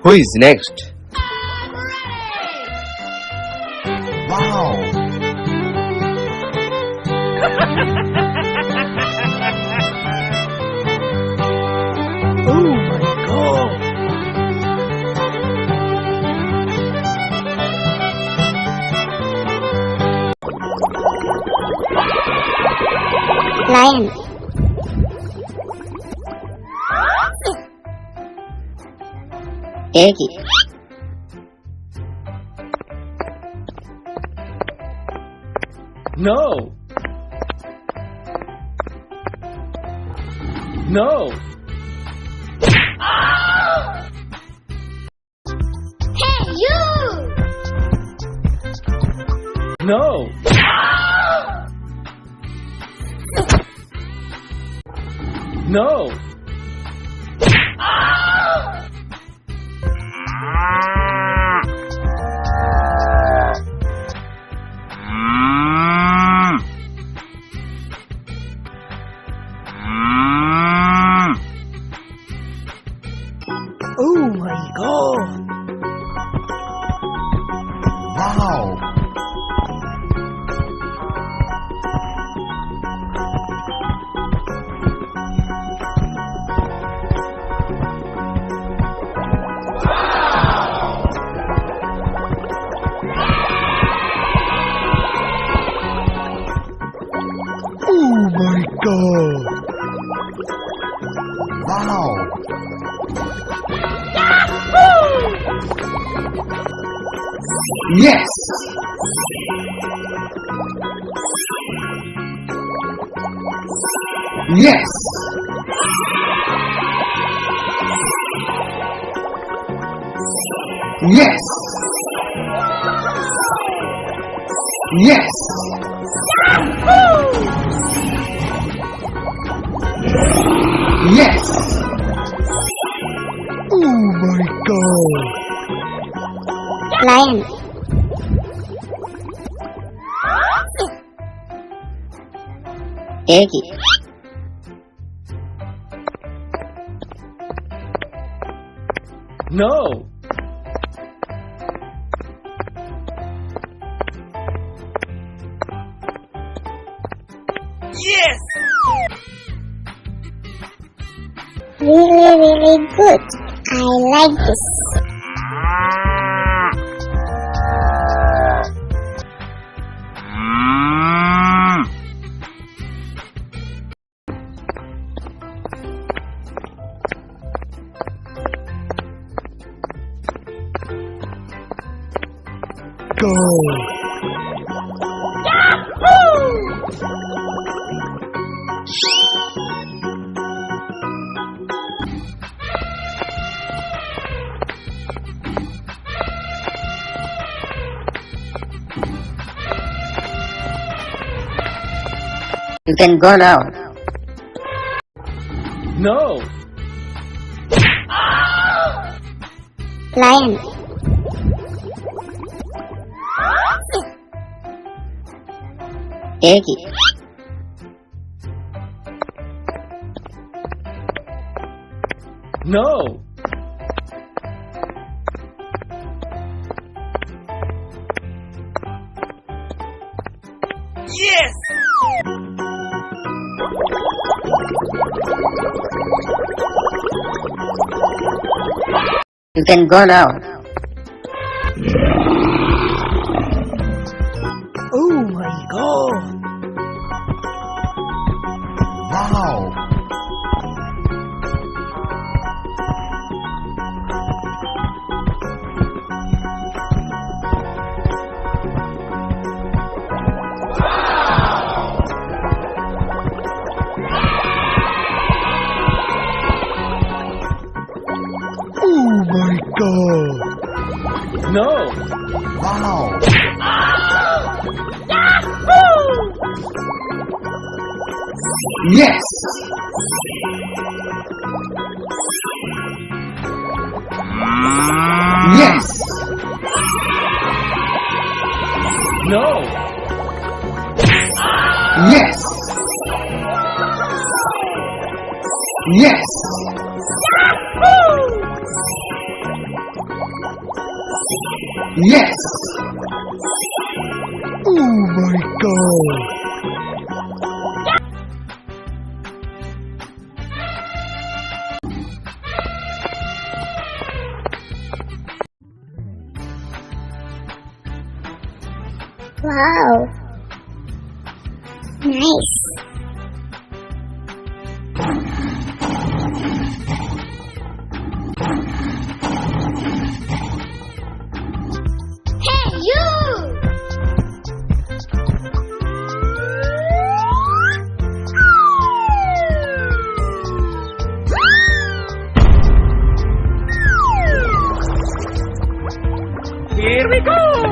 Who is next? Wow! Oh my god! Lion. Turkey. No! No! Hey, you! No! No! Oh my god! Wow! Oh my god! Wow! Yes! Yes! Yes! Yes! Yes! Oh my god! Lion. Turkey. No! Yes! Really good. I like this. Go! You can go now. No! Lion. Turkey. No! Yes! You can go now. Oh my god! Wow! Oh my god! No! Wow! Yes! Yes! No! Yes! Yes! Yes! Oh my god! Wow. Nice. Hey, you! Here we go!